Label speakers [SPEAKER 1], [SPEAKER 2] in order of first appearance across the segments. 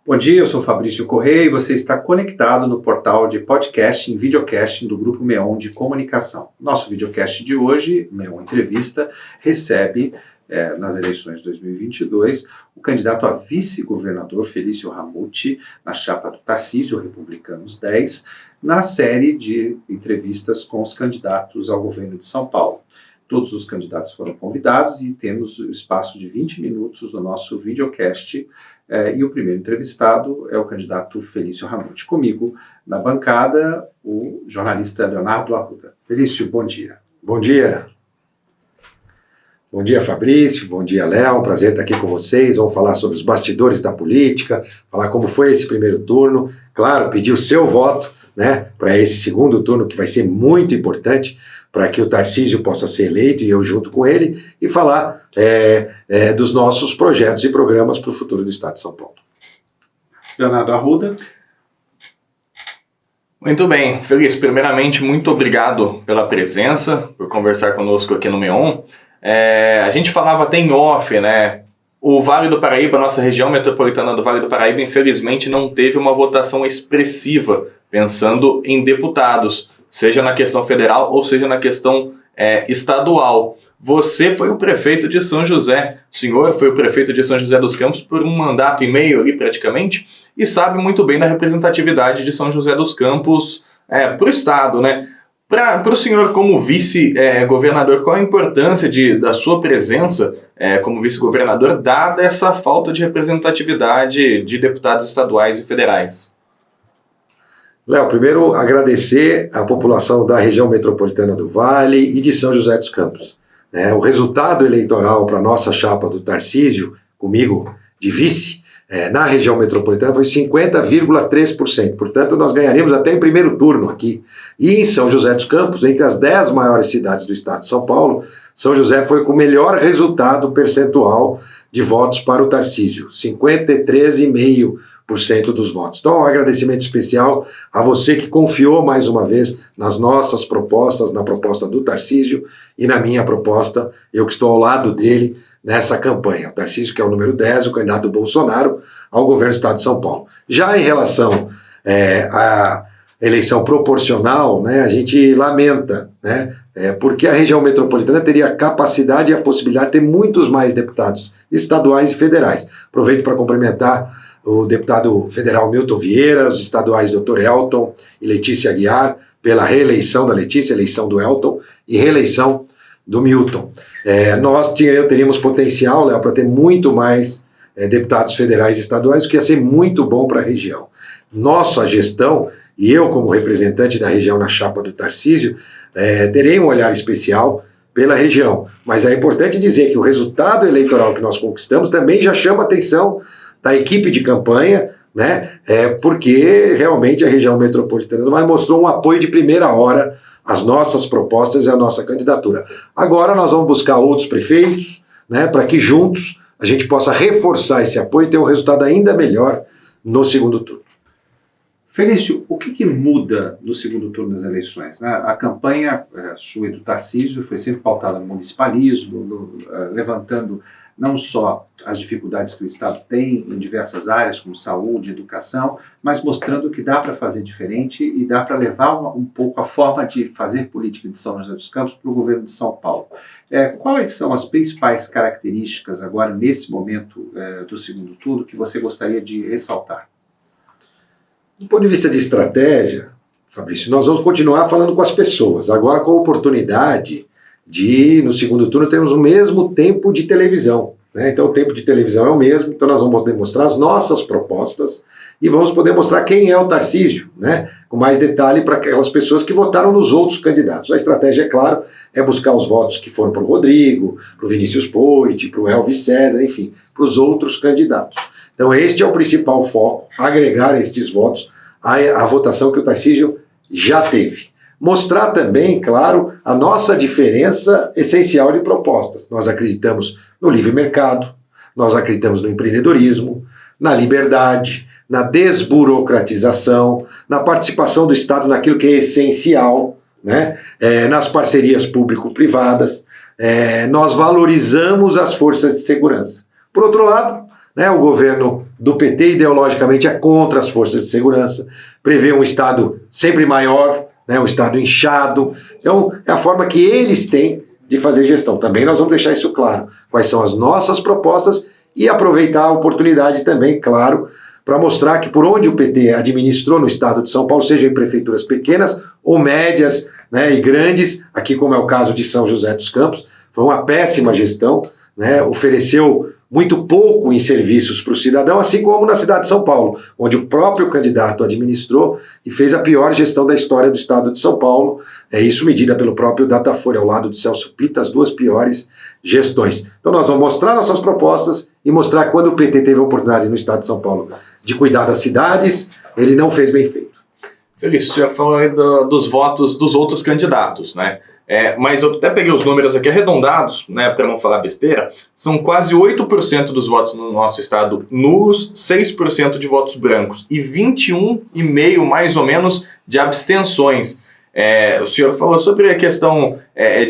[SPEAKER 1] Bom dia, eu sou Fabrício Correia e você está conectado no portal de podcast e videocast do Grupo MEON de Comunicação. Nosso videocast de hoje, MEON Entrevista, recebe, nas eleições de 2022, o candidato a vice-governador Felício Ramute, na chapa do Tarcísio, Republicanos 10, na série de entrevistas com os candidatos ao governo de São Paulo. Todos os candidatos foram convidados e temos o espaço de 20 minutos no nosso videocast. E o primeiro entrevistado é o candidato Felício Ramute. Comigo, na bancada, o jornalista Leonardo Arruda. Felício, bom dia.
[SPEAKER 2] Bom dia. Bom dia, Fabrício. Bom dia, Léo. Prazer estar aqui com vocês. Vamos falar sobre os bastidores da política, falar como foi esse primeiro turno. Claro, pedir o seu voto, né, para esse segundo turno, que vai ser muito importante para que o Tarcísio possa ser eleito e eu junto com ele, e falar dos nossos projetos e programas para o futuro do Estado de São Paulo.
[SPEAKER 1] Leonardo Arruda.
[SPEAKER 3] Muito bem, Felício, primeiramente, muito obrigado pela presença, por conversar conosco aqui no MEON. A gente falava até em off, né? O Vale do Paraíba, nossa região metropolitana do Vale do Paraíba, infelizmente não teve uma votação expressiva, pensando em deputados, seja na questão federal ou seja na questão estadual. Você foi o prefeito de São José, o senhor foi o prefeito de São José dos Campos por um mandato e meio ali praticamente, e sabe muito bem da representatividade de São José dos Campos para o estado, né? Para o senhor como vice-governador, qual a importância da sua presença como vice-governador, dada essa falta de representatividade de deputados estaduais e federais?
[SPEAKER 2] Léo, primeiro agradecer à população da região metropolitana do Vale e de São José dos Campos. O resultado eleitoral para a nossa chapa do Tarcísio, comigo de vice, na região metropolitana foi 50,3%. Portanto, nós ganharíamos até em primeiro turno aqui. E em São José dos Campos, entre as 10 maiores cidades do estado de São Paulo, São José foi com o melhor resultado percentual de votos para o Tarcísio, 53,5% dos votos. Então, um agradecimento especial a você que confiou mais uma vez nas nossas propostas, na proposta do Tarcísio e na minha proposta, eu que estou ao lado dele nessa campanha. O Tarcísio, que é o número 10, o candidato do Bolsonaro ao governo do estado de São Paulo. Já em relação à eleição proporcional, né, a gente lamenta, né, porque a região metropolitana teria a capacidade e a possibilidade de ter muitos mais deputados estaduais e federais. Aproveito para cumprimentar o deputado federal Milton Vieira, os estaduais Dr. Elton e Letícia Aguiar, pela reeleição da Letícia, eleição do Elton e reeleição do Milton. Nós teríamos potencial, Léo, para ter muito mais deputados federais e estaduais, o que ia ser muito bom para a região. Nossa gestão, e eu como representante da região na chapa do Tarcísio, terei um olhar especial pela região. Mas é importante dizer que o resultado eleitoral que nós conquistamos também já chama a atenção da equipe de campanha, né? Porque realmente a região metropolitana do Vale mostrou um apoio de primeira hora às nossas propostas e à nossa candidatura. Agora nós vamos buscar outros prefeitos, né, para que juntos a gente possa reforçar esse apoio e ter um resultado ainda melhor no segundo turno.
[SPEAKER 1] Felício, o que muda no segundo turno das eleições? A campanha sua e do Tarcísio foi sempre pautada no municipalismo, levantando não só as dificuldades que o Estado tem em diversas áreas, como saúde, educação, mas mostrando que dá para fazer diferente e dá para levar um pouco a forma de fazer política de São José dos Campos para o governo de São Paulo. Quais são as principais características agora, nesse momento do segundo turno, que você gostaria de ressaltar?
[SPEAKER 2] Do ponto de vista de estratégia, Fabrício, nós vamos continuar falando com as pessoas, agora com a oportunidade de, no segundo turno, termos o mesmo tempo de televisão, né? Então o tempo de televisão é o mesmo, então nós vamos poder mostrar as nossas propostas e vamos poder mostrar quem é o Tarcísio, né? Com mais detalhe para aquelas pessoas que votaram nos outros candidatos. A estratégia, é claro, é buscar os votos que foram para o Rodrigo, para o Vinícius Poit, para o Elvis César, enfim, para os outros candidatos. Então este é o principal foco, agregar estes votos à votação que o Tarcísio já teve. Mostrar também, claro, a nossa diferença essencial de propostas. Nós acreditamos no livre mercado, nós acreditamos no empreendedorismo, na liberdade, na desburocratização, na participação do Estado naquilo que é essencial, né? Nas parcerias público-privadas. Nós valorizamos as forças de segurança. Por outro lado, né? O governo do PT, ideologicamente, é contra as forças de segurança, prevê um Estado sempre maior, né? Um Estado inchado. Então, é a forma que eles têm de fazer gestão. Também nós vamos deixar isso claro. Quais são as nossas propostas e aproveitar a oportunidade também, claro, para mostrar que por onde o PT administrou no estado de São Paulo, seja em prefeituras pequenas ou médias, né, e grandes, aqui como é o caso de São José dos Campos, foi uma péssima gestão, né, ofereceu muito pouco em serviços para o cidadão, assim como na cidade de São Paulo, onde o próprio candidato administrou e fez a pior gestão da história do estado de São Paulo, isso medida pelo próprio Datafolha, ao lado de Celso Pitta, as duas piores gestões. Então nós vamos mostrar nossas propostas e mostrar que quando o PT teve a oportunidade no estado de São Paulo de cuidar das cidades, ele não fez bem feito.
[SPEAKER 3] Felício, o senhor falou aí dos votos dos outros candidatos, né? Mas eu até peguei os números aqui arredondados, né, para não falar besteira, são quase 8% dos votos no nosso estado nulos, 6% de votos brancos e 21,5% mais ou menos de abstenções. O senhor falou sobre a questão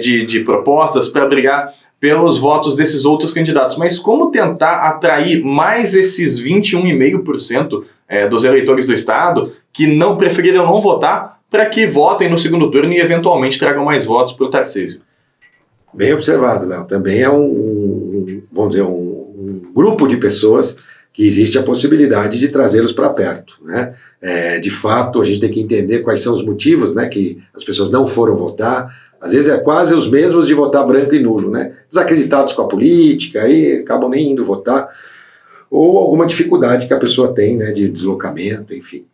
[SPEAKER 3] de propostas para brigar pelos votos desses outros candidatos, mas como tentar atrair mais esses 21,5% dos eleitores do estado que não preferiram não votar para que votem no segundo turno e eventualmente tragam mais votos para o Tarcísio?
[SPEAKER 2] Bem observado, Léo. Também é vamos dizer, um grupo de pessoas que existe a possibilidade de trazê-los para perto, né? De fato, a gente tem que entender quais são os motivos, né, que as pessoas não foram votar. Às vezes é quase os mesmos de votar branco e nulo, né? Desacreditados com a política, aí acabam nem indo votar, ou alguma dificuldade que a pessoa tem, né, de deslocamento, enfim.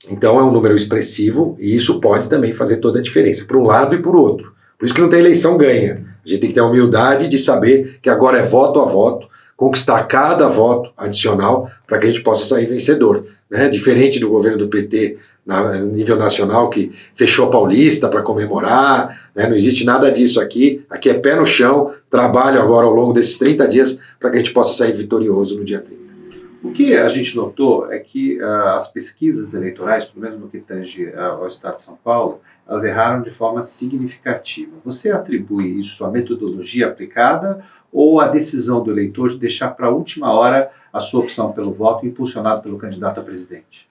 [SPEAKER 2] Então é um número expressivo e isso pode também fazer toda a diferença, para um lado e para o outro. Por isso que não tem eleição ganha. A gente tem que ter a humildade de saber que agora é voto a voto, conquistar cada voto adicional para que a gente possa sair vencedor, né? Diferente do governo do PT a nível nacional, que fechou a Paulista para comemorar, né? Não existe nada disso aqui. Aqui é pé no chão, trabalho agora ao longo desses 30 dias para que a gente possa sair vitorioso no dia 30.
[SPEAKER 1] O que a gente notou é que as pesquisas eleitorais, pelo menos no que tange ao estado de São Paulo, elas erraram de forma significativa. Você atribui isso à metodologia aplicada ou à decisão do eleitor de deixar para a última hora a sua opção pelo voto impulsionado pelo candidato a presidente?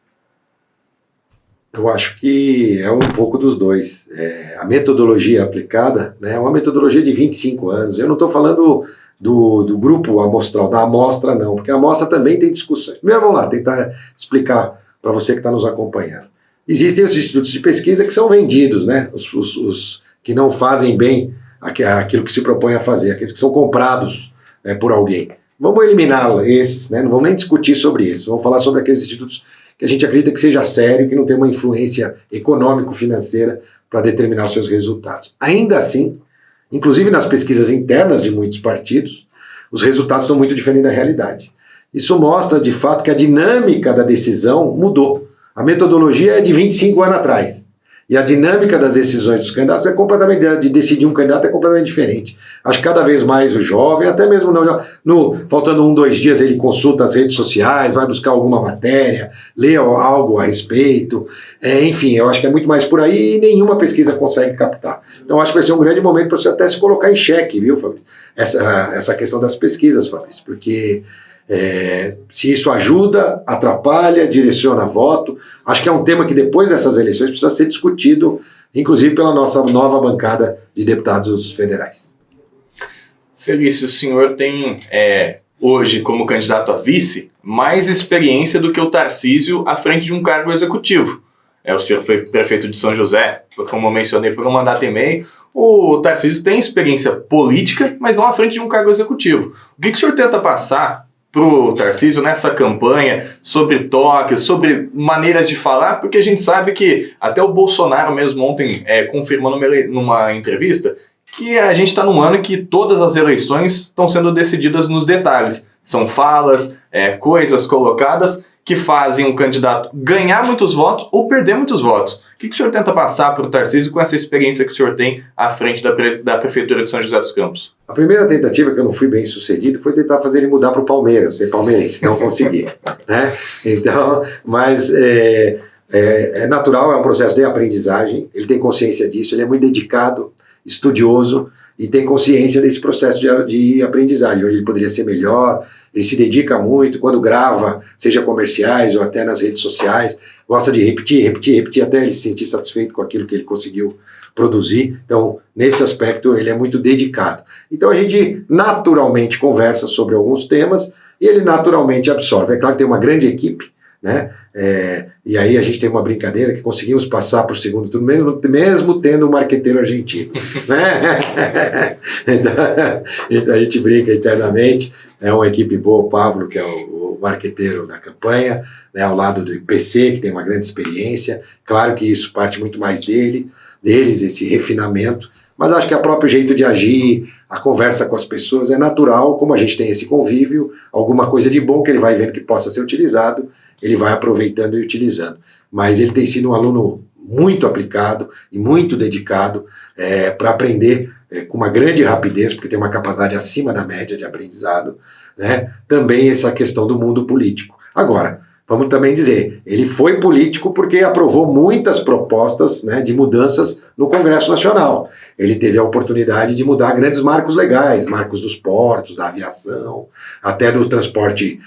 [SPEAKER 2] Eu acho que é um pouco dos dois. A metodologia aplicada, né, é uma metodologia de 25 anos. Eu não estou falando do grupo amostral, da amostra não, porque a amostra também tem discussões. Primeiro vamos lá, tentar explicar para você que está nos acompanhando. Existem os institutos de pesquisa que são vendidos, né, os que não fazem bem aquilo que se propõe a fazer, aqueles que são comprados por alguém. Vamos eliminar esses, né, não vamos nem discutir sobre esses, vamos falar sobre aqueles institutos que a gente acredita que seja sério, que não tem uma influência econômico-financeira para determinar os seus resultados. Ainda assim, inclusive nas pesquisas internas de muitos partidos, os resultados estão muito diferentes da realidade. Isso mostra, de fato, que a dinâmica da decisão mudou. A metodologia é de 25 anos atrás. E a dinâmica das decisões dos candidatos de decidir um candidato é completamente diferente. Acho que cada vez mais o jovem, até mesmo faltando 1, 2 dias, ele consulta as redes sociais, vai buscar alguma matéria, lê algo a respeito. Enfim, eu acho que é muito mais por aí e nenhuma pesquisa consegue captar. Então acho que vai ser um grande momento para você até se colocar em xeque, viu, Fabrício? Essa questão das pesquisas, Fabrício, porque se isso ajuda, atrapalha, direciona voto, acho que é um tema que depois dessas eleições precisa ser discutido, inclusive pela nossa nova bancada de deputados federais.
[SPEAKER 3] Felício, o senhor tem hoje como candidato a vice mais experiência do que o Tarcísio à frente de um cargo executivo. O senhor foi prefeito de São José, como eu mencionei, por um mandato e meio. O Tarcísio tem experiência política, mas não à frente de um cargo executivo. O que o senhor tenta passar para o Tarcísio nessa campanha sobre toques, sobre maneiras de falar, porque a gente sabe que até o Bolsonaro mesmo ontem confirmou numa entrevista que a gente está num ano que todas as eleições estão sendo decididas nos detalhes. São falas, coisas colocadas que fazem um candidato ganhar muitos votos ou perder muitos votos. O que o senhor tenta passar para o Tarcísio com essa experiência que o senhor tem à frente da Prefeitura de São José dos Campos?
[SPEAKER 2] A primeira tentativa, que eu não fui bem sucedido, foi tentar fazer ele mudar para o Palmeiras, ser palmeirense, não consegui. Né? Então, mas é natural, é um processo de aprendizagem, ele tem consciência disso, ele é muito dedicado, estudioso, e tem consciência desse processo de aprendizagem, onde ele poderia ser melhor, ele se dedica muito, quando grava, seja comerciais ou até nas redes sociais, gosta de repetir, até ele se sentir satisfeito com aquilo que ele conseguiu produzir. Então, nesse aspecto, ele é muito dedicado. Então, a gente naturalmente conversa sobre alguns temas e ele naturalmente absorve. É claro que tem uma grande equipe, né? E aí a gente tem uma brincadeira que conseguimos passar para o segundo turno, mesmo tendo um marqueteiro argentino. Né? Então a gente brinca internamente. É uma equipe boa, o Pablo, que é o marqueteiro da campanha, né, ao lado do IPC, que tem uma grande experiência. Claro que isso parte muito mais deles, esse refinamento, mas acho que o próprio jeito de agir, a conversa com as pessoas é natural, como a gente tem esse convívio, alguma coisa de bom que ele vai vendo que possa ser utilizado, ele vai aproveitando e utilizando. Mas ele tem sido um aluno muito aplicado e muito dedicado para aprender com uma grande rapidez, porque tem uma capacidade acima da média de aprendizado, né? Também essa questão do mundo político. Agora, vamos também dizer, ele foi político porque aprovou muitas propostas, né, de mudanças no Congresso Nacional. Ele teve a oportunidade de mudar grandes marcos legais, marcos dos portos, da aviação, até do transporte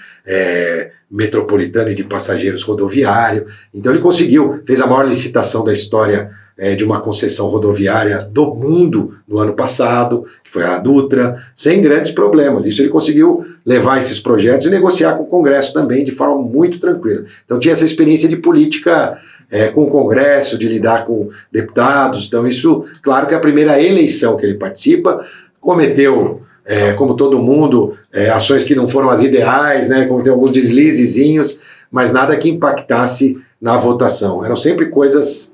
[SPEAKER 2] metropolitano e de passageiros rodoviário. Então ele conseguiu, fez a maior licitação da história de uma concessão rodoviária do mundo no ano passado, que foi a Dutra, sem grandes problemas. Isso ele conseguiu levar esses projetos e negociar com o Congresso também de forma muito tranquila. Então tinha essa experiência de política com o Congresso, de lidar com deputados. Então isso, claro que é a primeira eleição que ele participa, cometeu, como todo mundo, ações que não foram as ideais, né, cometeu alguns deslizezinhos, mas nada que impactasse na votação. Eram sempre coisas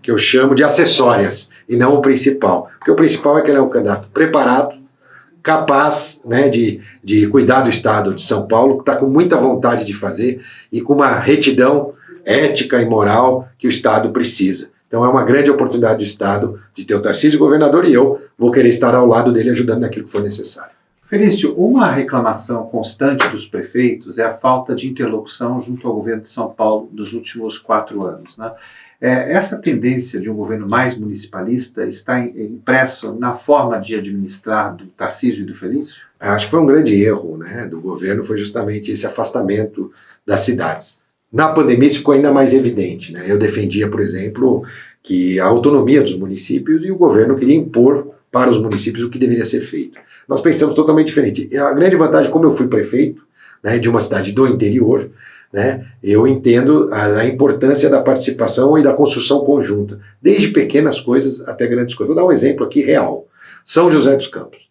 [SPEAKER 2] que eu chamo de acessórias, e não o principal. Porque o principal é que ele é um candidato preparado, capaz, né, de cuidar do Estado de São Paulo, que está com muita vontade de fazer e com uma retidão ética e moral que o Estado precisa. Então é uma grande oportunidade do Estado de ter o Tarcísio governador e eu vou querer estar ao lado dele ajudando naquilo que for necessário.
[SPEAKER 1] Felício, uma reclamação constante dos prefeitos é a falta de interlocução junto ao governo de São Paulo dos últimos 4 anos, né? Essa tendência de um governo mais municipalista está impresso na forma de administrar do Tarcísio e do Felício?
[SPEAKER 2] Acho que foi um grande erro, né, do governo, foi justamente esse afastamento das cidades. Na pandemia isso ficou ainda mais evidente, né? Eu defendia, por exemplo, que a autonomia dos municípios e o governo queria impor para os municípios o que deveria ser feito. Nós pensamos totalmente diferente. A grande vantagem, como eu fui prefeito, né, de uma cidade do interior, né, eu entendo a importância da participação e da construção conjunta, desde pequenas coisas até grandes coisas. Vou dar um exemplo aqui real. São José dos Campos.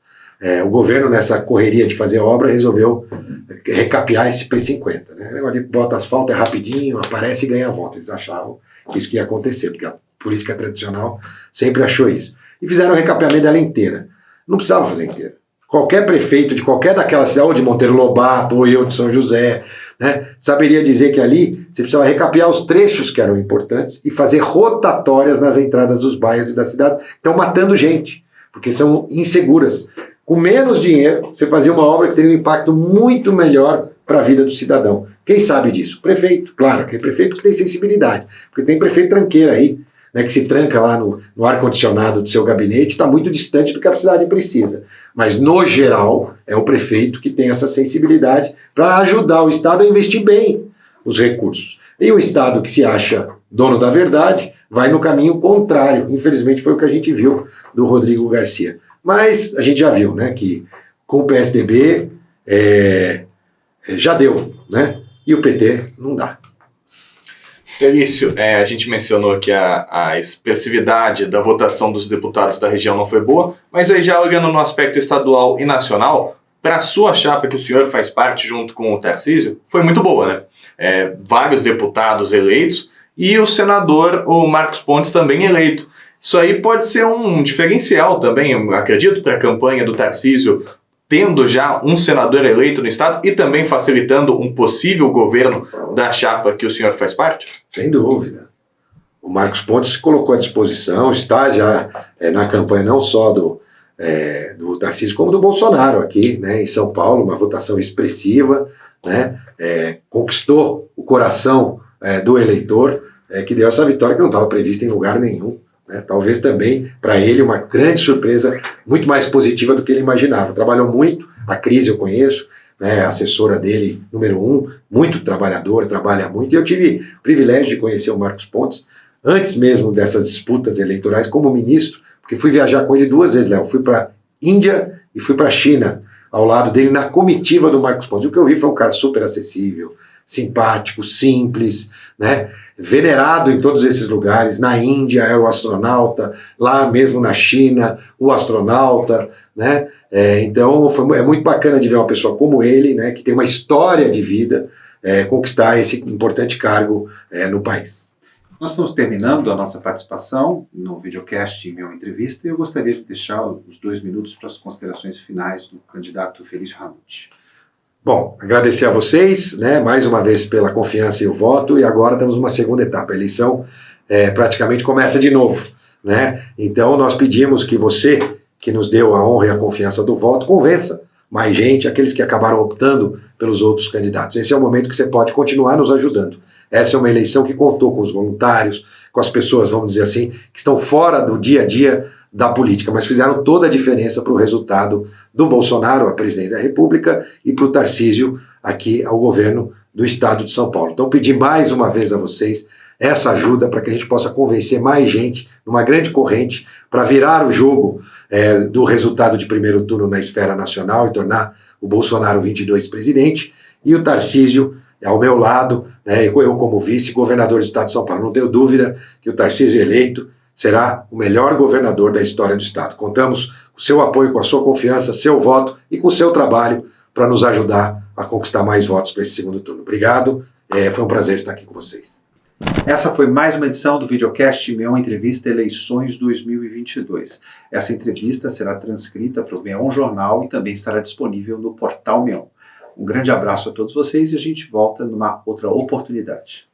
[SPEAKER 2] O governo, nessa correria de fazer obra, resolveu recapear esse P50. Né? O negócio de bota asfalto é rapidinho, aparece e ganha a volta. Eles achavam que isso ia acontecer, porque a política tradicional sempre achou isso. E fizeram o recapeamento dela inteira. Não precisava fazer inteira. Qualquer prefeito de qualquer daquela cidade, ou de Monteiro Lobato, ou eu de São José, né, saberia dizer que ali você precisava recapear os trechos que eram importantes e fazer rotatórias nas entradas dos bairros e das cidades, que estão matando gente, porque são inseguras. Com menos dinheiro, você fazia uma obra que teria um impacto muito melhor para a vida do cidadão. Quem sabe disso? O prefeito, claro, aquele prefeito que tem sensibilidade, porque tem prefeito tranqueiro aí, né, que se tranca lá no ar-condicionado do seu gabinete, está muito distante do que a cidade precisa. Mas, no geral, é o prefeito que tem essa sensibilidade para ajudar o Estado a investir bem os recursos. E o Estado que se acha dono da verdade vai no caminho contrário. Infelizmente, foi o que a gente viu do Rodrigo Garcia. Mas a gente já viu, né, que com o PSDB já deu, né, e o PT não dá.
[SPEAKER 3] Felício, a gente mencionou que a expressividade da votação dos deputados da região não foi boa, mas aí já olhando no aspecto estadual e nacional, para a sua chapa que o senhor faz parte junto com o Tarcísio, foi muito boa, né? Vários deputados eleitos e o senador, o Marcos Pontes, também eleito. Isso aí pode ser um diferencial também, eu acredito, para a campanha do Tarcísio, tendo já um senador eleito no estado e também facilitando um possível governo da chapa que o senhor faz parte?
[SPEAKER 2] Sem dúvida. O Marcos Pontes se colocou à disposição, está já na campanha não só do Tarcísio, como do Bolsonaro aqui, né, em São Paulo, uma votação expressiva, né, conquistou o coração do eleitor, que deu essa vitória que não estava prevista em lugar nenhum, né? Talvez também, para ele, uma grande surpresa, muito mais positiva do que ele imaginava. Trabalhou muito, a Cris eu conheço, né, a assessora dele, número 1, muito trabalhadora, trabalha muito, e eu tive o privilégio de conhecer o Marcos Pontes, antes mesmo dessas disputas eleitorais, como ministro, porque fui viajar com ele 2 vezes, Léo. Fui para Índia e fui para a China, ao lado dele, na comitiva do Marcos Pontes. O que eu vi foi um cara super acessível, simpático, simples, né? Venerado em todos esses lugares. Na Índia era o astronauta, lá mesmo na China, o astronauta, né? Então é muito bacana de ver uma pessoa como ele, né, que tem uma história de vida, conquistar esse importante cargo no país.
[SPEAKER 1] Nós estamos terminando a nossa participação no videocast em Meon Entrevista e eu gostaria de deixar os 2 minutos para as considerações finais do candidato Felício Ramute.
[SPEAKER 2] Bom, agradecer a vocês, né, mais uma vez pela confiança e o voto, e agora temos uma segunda etapa. A eleição praticamente começa de novo, né? Então nós pedimos que você, que nos deu a honra e a confiança do voto, convença mais gente, aqueles que acabaram optando pelos outros candidatos. Esse é o momento que você pode continuar nos ajudando. Essa é uma eleição que contou com os voluntários, com as pessoas, vamos dizer assim, que estão fora do dia a dia da política, mas fizeram toda a diferença para o resultado do Bolsonaro, a presidente da República, e para o Tarcísio, aqui ao governo do estado de São Paulo. Então, pedir mais uma vez a vocês essa ajuda para que a gente possa convencer mais gente, numa grande corrente, para virar o jogo do resultado de primeiro turno na esfera nacional e tornar o Bolsonaro 22 presidente, e o Tarcísio ao meu lado, né, eu como vice-governador do estado de São Paulo. Não tenho dúvida que o Tarcísio eleito será o melhor governador da história do estado. Contamos com o seu apoio, com a sua confiança, seu voto e com o seu trabalho para nos ajudar a conquistar mais votos para esse segundo turno. Obrigado, foi um prazer estar aqui com vocês.
[SPEAKER 1] Essa foi mais uma edição do videocast Meon Entrevista Eleições 2022. Essa entrevista será transcrita para o Meon Jornal e também estará disponível no portal Meon. Um grande abraço a todos vocês e a gente volta numa outra oportunidade.